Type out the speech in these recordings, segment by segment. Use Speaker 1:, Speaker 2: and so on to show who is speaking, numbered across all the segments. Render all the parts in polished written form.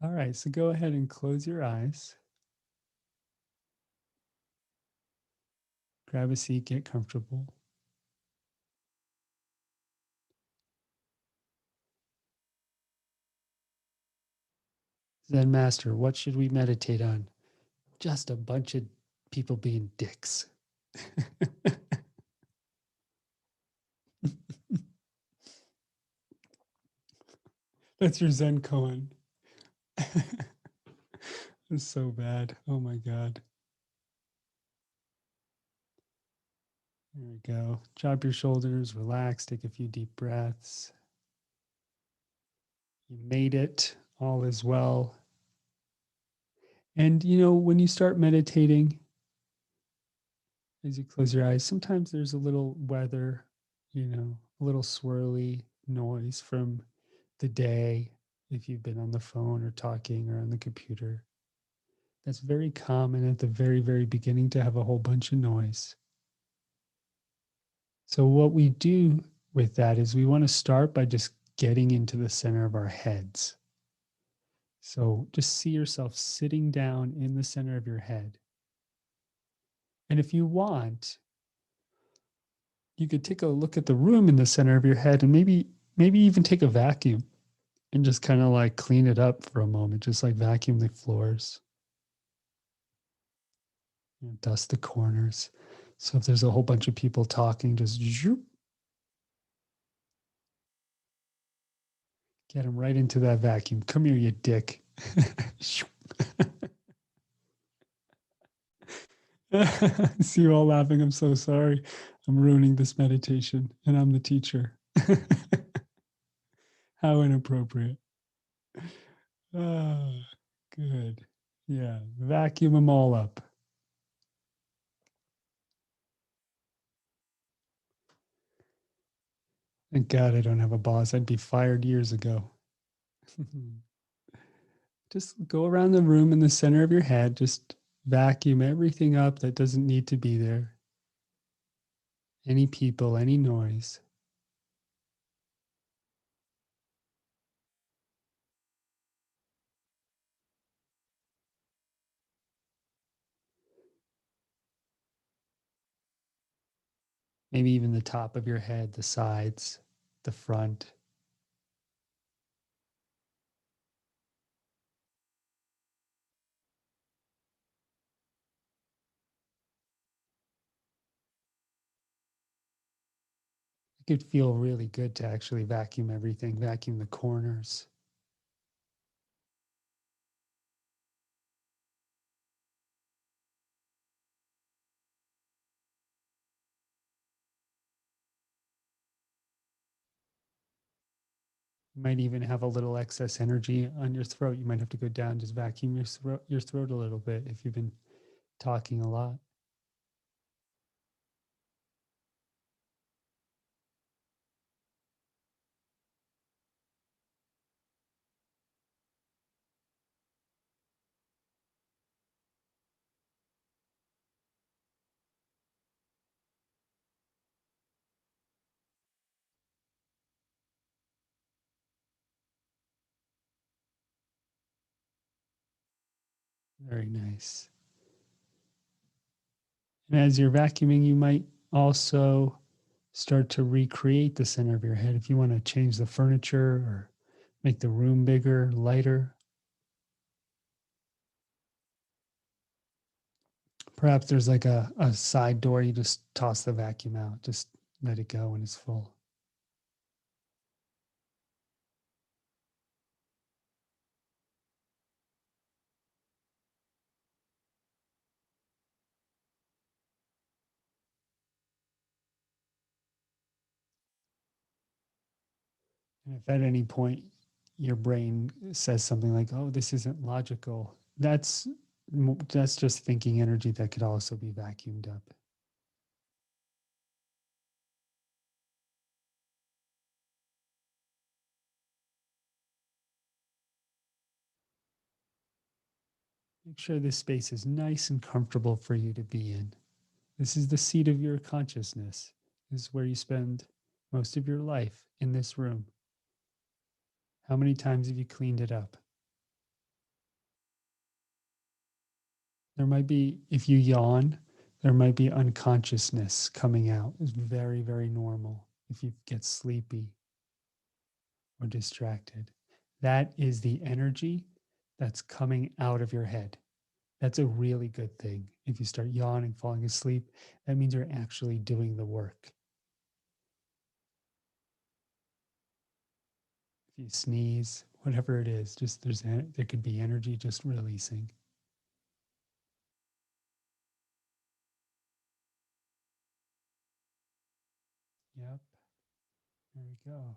Speaker 1: All right, so go ahead and close your eyes. Grab a seat, get comfortable. Zen Master, what should we meditate on? Just a bunch of people being dicks. That's your Zen koan. It's so bad. Oh my God. There we go. Drop your shoulders, relax, take a few deep breaths. You made it. All is well. And when you start meditating, as you close your eyes, sometimes there's a little weather, a little swirly noise from the day if you've been on the phone or talking or on the computer. That's very common at the very, very beginning to have a whole bunch of noise. So, what we do with that is we want to start by just getting into the center of our heads. So, just see yourself sitting down in the center of your head. And if you want, you could take a look at the room in the center of your head and maybe even take a vacuum and just kind of like clean it up for a moment, just like vacuum the floors, dust the corners. So if there's a whole bunch of people talking, just get them right into that vacuum. Come here, you dick. See you all laughing. I'm so sorry. I'm ruining this meditation and I'm the teacher. How inappropriate. Ah, good. Yeah, vacuum them all up. Thank God I don't have a boss. I'd be fired years ago. Just go around the room in the center of your head. Just vacuum everything up that doesn't need to be there. Any people, any noise. Maybe even the top of your head, the sides, the front. It could feel really good to actually vacuum everything, vacuum the corners. You might even have a little excess energy on your throat. You might have to go down, just vacuum your throat a little bit if you've been talking a lot. Very nice. And as you're vacuuming, you might also start to recreate the center of your head. If you want to change the furniture or make the room bigger, lighter, perhaps there's like a side door. You just toss the vacuum out, just let it go when it's full. And if at any point your brain says something like, "Oh, this isn't logical," that's just thinking energy that could also be vacuumed up. Make sure this space is nice and comfortable for you to be in. This is the seat of your consciousness. This is where you spend most of your life, in this room. How many times have you cleaned it up? There might be, if you yawn, there might be unconsciousness coming out. It's very, very normal if you get sleepy or distracted. That is the energy that's coming out of your head. That's a really good thing. If you start yawning, falling asleep, that means you're actually doing the work. If you sneeze, whatever it is, just there could be energy just releasing. Yep, there we go.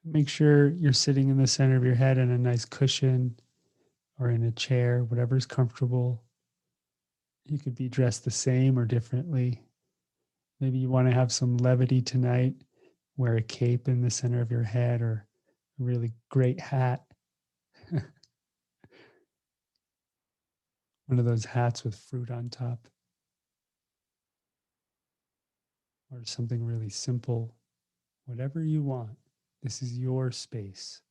Speaker 1: Make sure you're sitting in the center of your head in a nice cushion or in a chair, whatever's comfortable. You could be dressed the same or differently. Maybe you want to have some levity tonight, wear a cape in the center of your head or a really great hat. One of those hats with fruit on top, or something really simple, whatever you want. This is your space.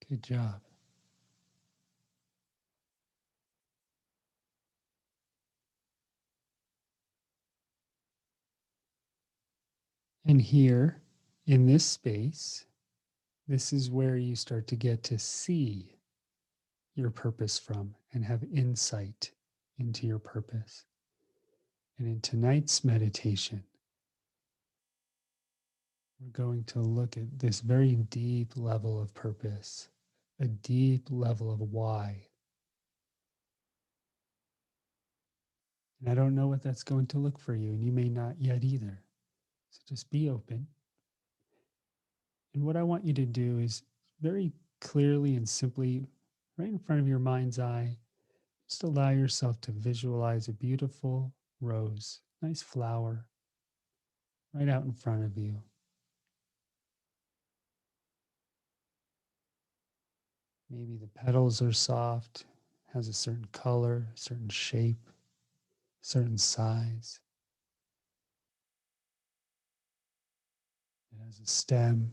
Speaker 1: Good job. And here in this space, this is where you start to get to see your purpose from and have insight into your purpose. And in tonight's meditation, we're going to look at this very deep level of purpose, a deep level of why. And I don't know what that's going to look for you, and you may not yet either. So just be open. And what I want you to do is very clearly and simply, right in front of your mind's eye, just allow yourself to visualize a beautiful rose, nice flower, right out in front of you. Maybe the petals are soft, has a certain color, certain shape, certain size. It has a stem.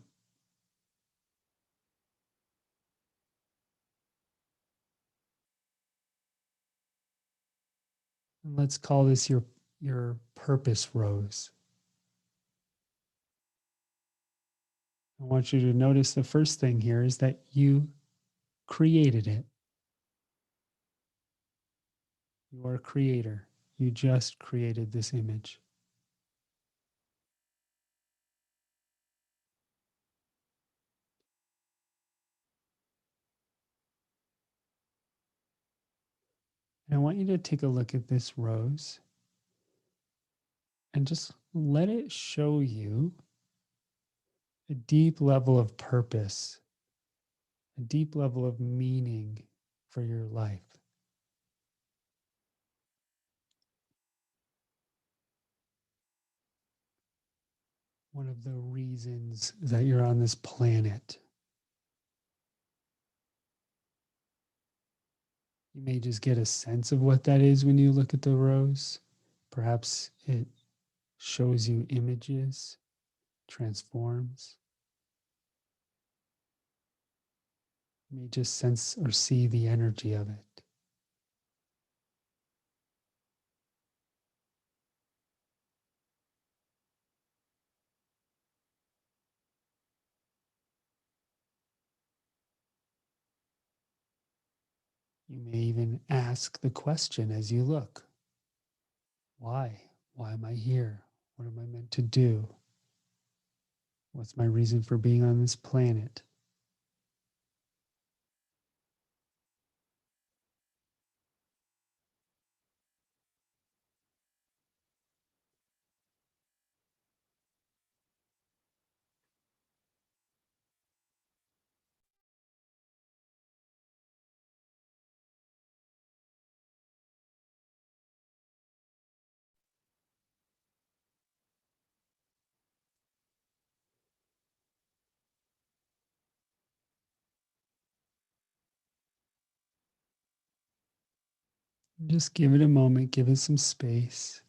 Speaker 1: And let's call this your purpose rose. I want you to notice the first thing here is that you created it. You are a creator. You just created this image. And I want you to take a look at this rose and just let it show you a deep level of purpose, a deep level of meaning for your life. One of the reasons that you're on this planet. You may just get a sense of what that is when you look at the rose. Perhaps it shows you images, transforms. You may just sense or see the energy of it. You may even ask the question as you look, why? Why am I here? What am I meant to do? What's my reason for being on this planet? Just give it a moment, give it some space,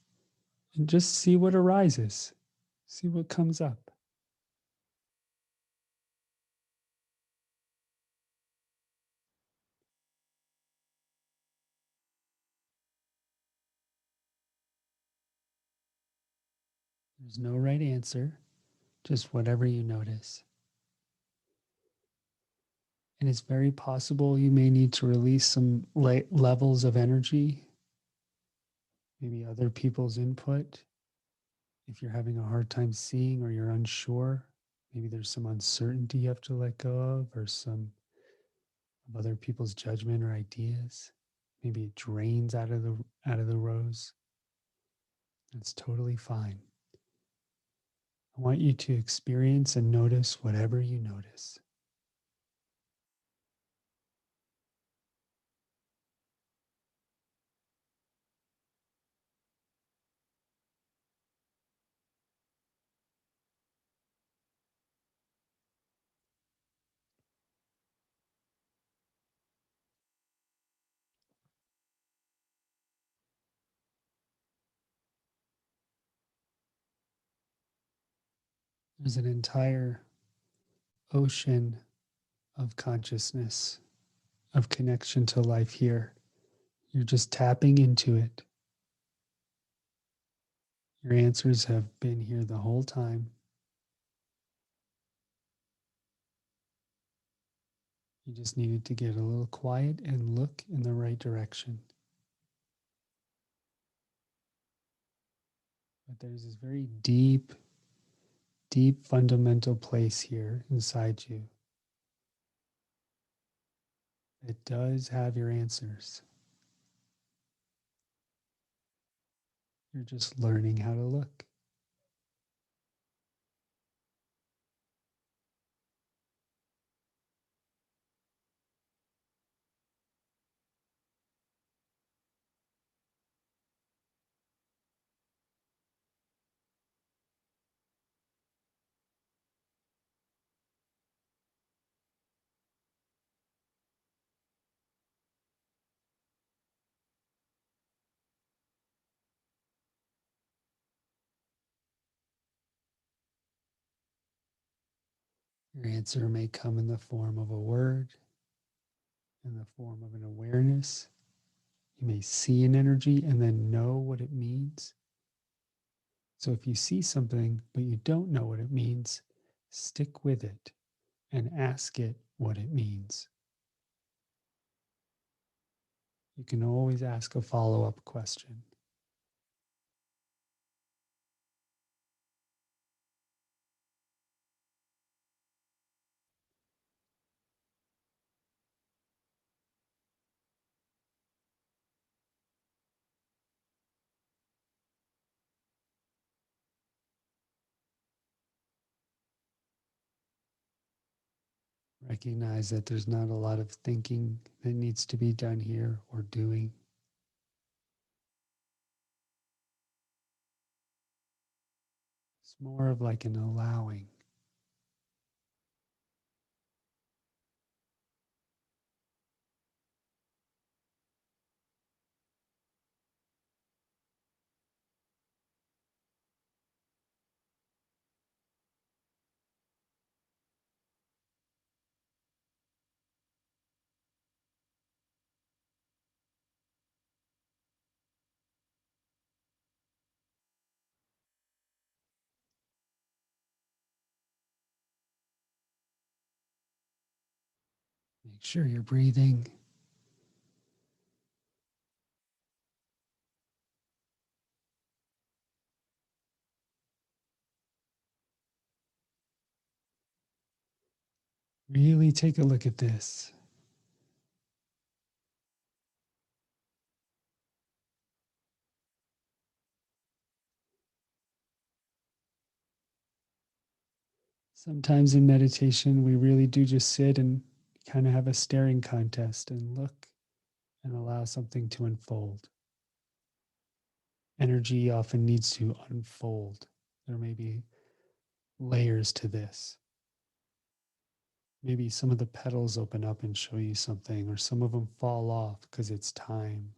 Speaker 1: and just see what arises, see what comes up. There's no right answer, just whatever you notice. And it's very possible you may need to release some levels of energy, maybe other people's input. If you're having a hard time seeing or you're unsure, maybe there's some uncertainty you have to let go of, or some of other people's judgment or ideas. Maybe it drains out of the rose. That's totally fine. I want you to experience and notice whatever you notice. There's an entire ocean of consciousness, of connection to life here. You're just tapping into it. Your answers have been here the whole time. You just needed to get a little quiet and look in the right direction. But there's this very deep, deep fundamental place here inside you. It does have your answers. You're just learning how to look. Your answer may come in the form of a word, in the form of an awareness. You may see an energy and then know what it means. So if you see something but you don't know what it means, stick with it and ask it what it means. You can always ask a follow up question. Recognize that there's not a lot of thinking that needs to be done here or doing. It's more of like an allowing. Make sure you're breathing. Really take a look at this. Sometimes in meditation, we really do just sit and kind of have a staring contest and look and allow something to unfold. Energy often needs to unfold. There may be layers to this. Maybe some of the petals open up and show you something, or some of them fall off because it's time.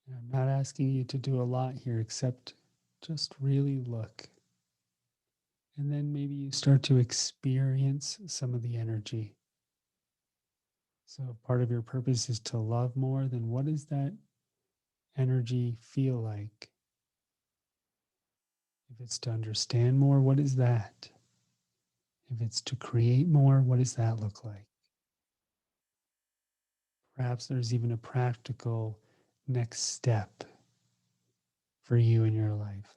Speaker 1: And I'm not asking you to do a lot here except just really look. And then maybe you start to experience some of the energy. So, if part of your purpose is to love more, then what does that energy feel like? If it's to understand more, what is that? If it's to create more, what does that look like? Perhaps there's even a practical next step for you in your life.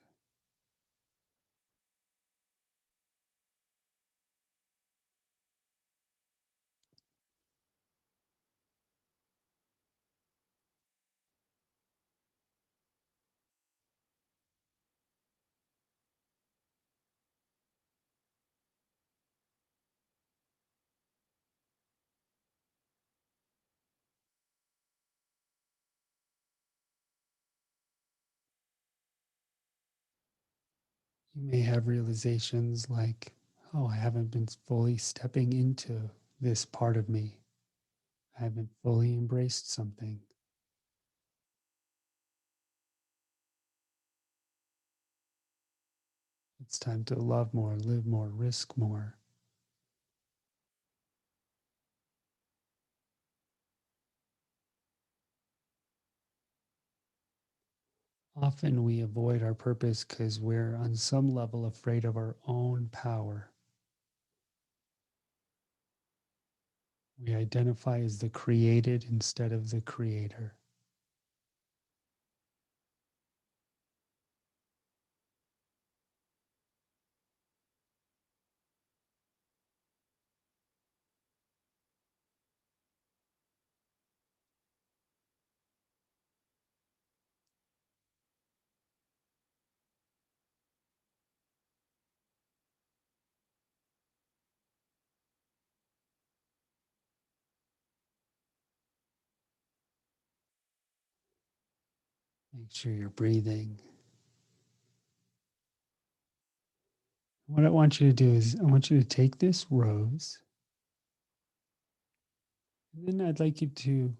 Speaker 1: You may have realizations like, oh, I haven't been fully stepping into this part of me. I haven't fully embraced something. It's time to love more, live more, risk more. Often we avoid our purpose because we're on some level afraid of our own power. We identify as the created instead of the creator. Make sure you're breathing. What I want you to do is, I want you to take this rose, and then I'd like you to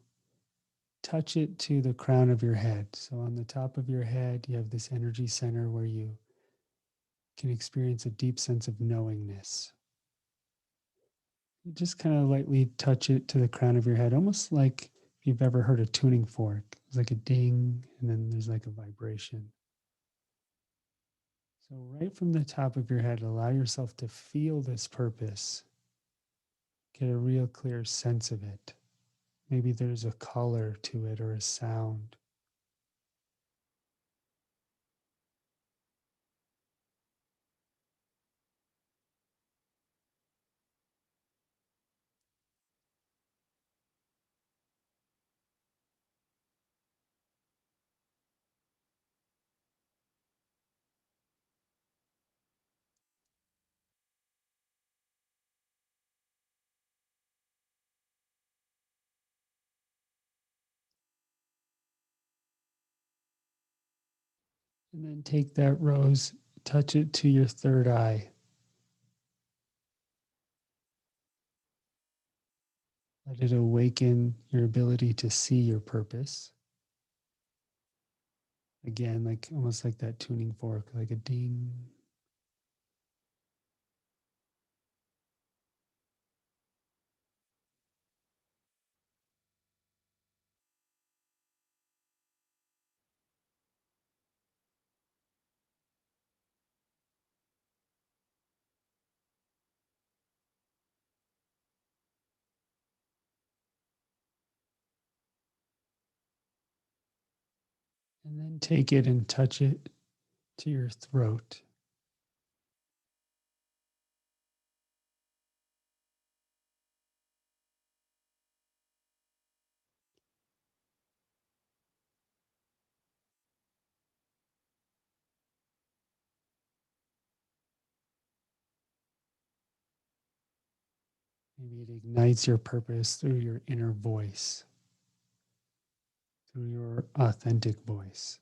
Speaker 1: touch it to the crown of your head. So, on the top of your head, you have this energy center where you can experience a deep sense of knowingness. You just kind of lightly touch it to the crown of your head, almost like if you've ever heard a tuning fork. It's like a ding, and then there's like a vibration. So, right from the top of your head, allow yourself to feel this purpose, get a real clear sense of it. Maybe there's a color to it or a sound. And then take that rose, touch it to your third eye. Let it awaken your ability to see your purpose. Again, like almost like that tuning fork, like a ding. And then take it and touch it to your throat. Maybe it ignites your purpose through your inner voice, through your authentic voice.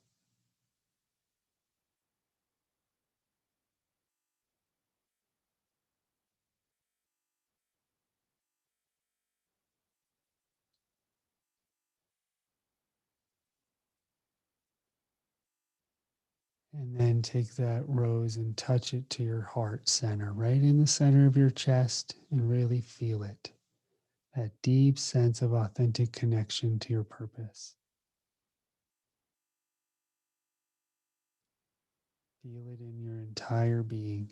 Speaker 1: And then take that rose and touch it to your heart center, right in the center of your chest, and really feel it. That deep sense of authentic connection to your purpose. Feel it in your entire being.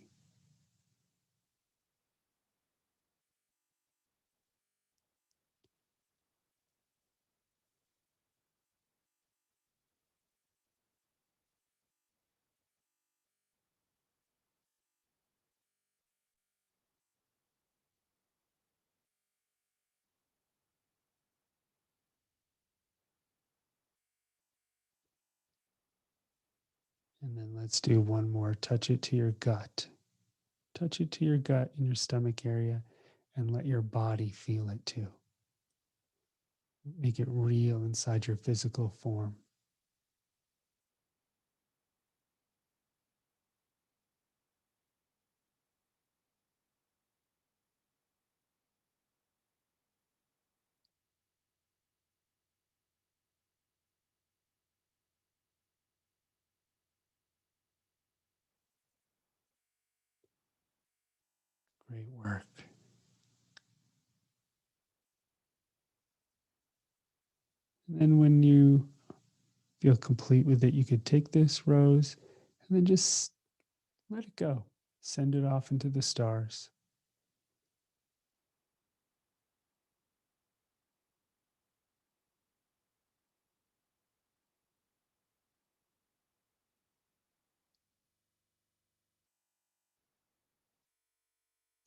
Speaker 1: And then let's do one more. Touch it to your gut. Touch it to your gut in your stomach area and let your body feel it too. Make it real inside your physical form. Great work. And then when you feel complete with it, you could take this rose and then just let it go. Send it off into the stars.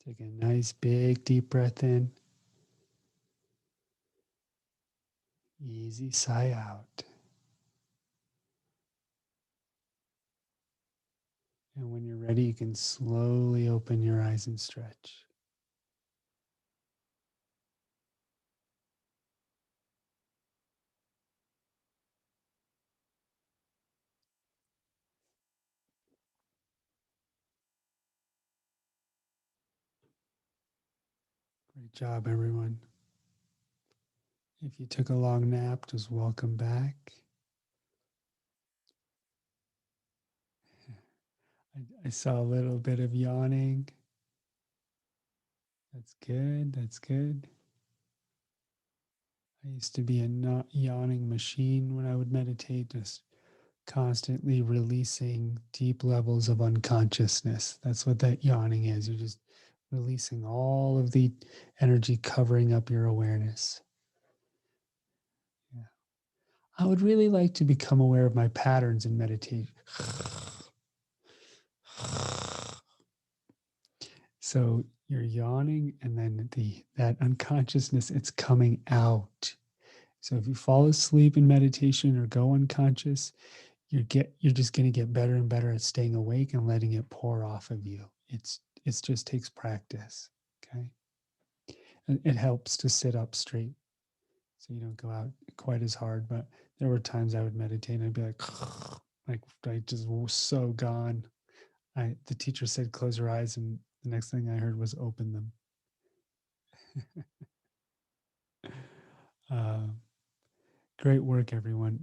Speaker 1: Take a nice big deep breath in. Easy sigh out. And when you're ready, you can slowly open your eyes and stretch. Great job, everyone. If you took a long nap, just welcome back. I saw a little bit of yawning. That's good. That's good. I used to be a not yawning machine when I would meditate, just constantly releasing deep levels of unconsciousness. That's what that yawning is. You're just releasing all of the energy covering up your awareness. Yeah. I would really like to become aware of my patterns in meditation. So you're yawning, and then that unconsciousness, it's coming out. So if you fall asleep in meditation or go unconscious, you're just going to get better and better at staying awake and letting it pour off of you. It just takes practice. Okay. And it helps to sit up straight so you don't go out quite as hard. But there were times I would meditate and I'd be like I just was so gone. The teacher said close your eyes, and the next thing I heard was open them. uh, Great work, everyone.